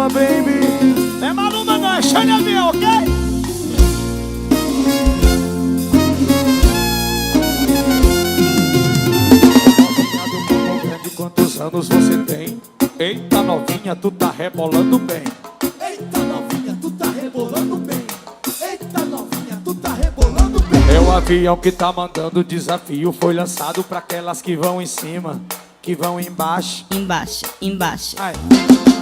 Maluma, baby. É Maluma não, é Xande Avião, ok? Novinha do Campo Grande, quantos anos você tem? Eita novinha, tu tá rebolando bem. Eita novinha, tu tá rebolando bem. Eita novinha, tu tá rebolando bem. É o avião que tá mandando desafio. Foi lançado pra aquelas que vão em cima, que vão embaixo. Embaixo, embaixo, Ai.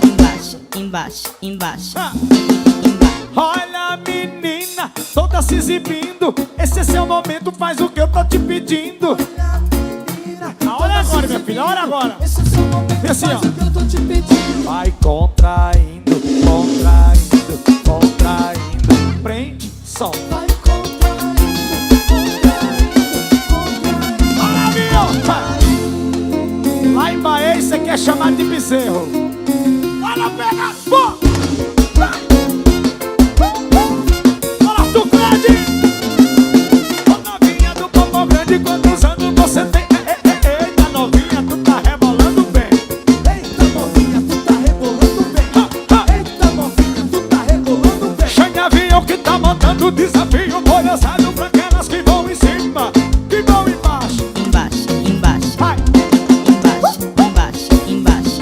embaixo, embaixo, embaixo. Ah. Embaixo. Olha menina, toda se exibindo. Esse é seu momento, faz o que eu tô te pedindo. Olha menina, Olha agora, minha filha, olha agora. esse é o seu momento, E assim, faz ó. o que eu tô te pedindo. Vai contraindo, contraindo, contraindo. Prende, solta. Vai contraindo, contraindo. Olha, avião. Lá em Bahia, isso aqui é chamado de bezerro. Olha, pega, pô. Olha, tu, Fred. Ô, novinha do Campo Grande, quantos anos você tem? Eita, novinha, tu tá rebolando bem. Eita novinha, tu tá rebolando bem. Eita novinha, tu tá rebolando bem. Xande Avião que tá mandando desafio. Foi lançado pra aquelas que vão em cima, que vão embaixo. Embaixo, embaixo, Vai. embaixo, embaixo, embaixo,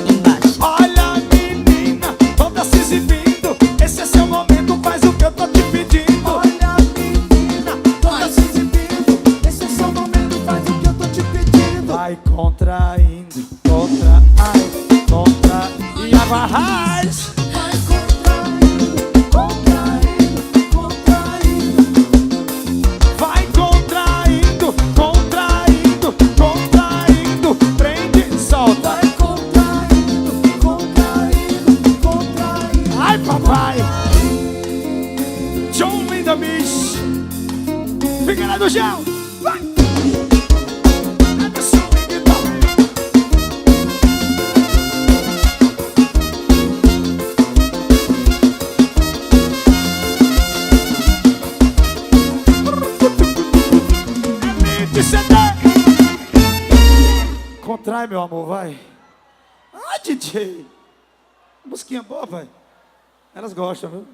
embaixo. Olha, menina, toda se exibindo. Esse é seu momento, faz o que eu tô te pedindo. Olha menina, toda se exibindo. Esse é seu momento, faz o que eu tô te pedindo. Vai contraindo, contrai, contrai. E a barragem. Vai contraindo, contraindo, contraindo. Vai contraindo, contraindo, contraindo. Prende, solta. Vai contraindo, contraindo, contraindo. Ai, papai. John Linda Miss. Fica lá no gel. Vai. Anderson Linda também. MTCD. Contrai, meu amor, vai. Ah, DJ. Musiquinha boa, vai. Elas gostam, viu?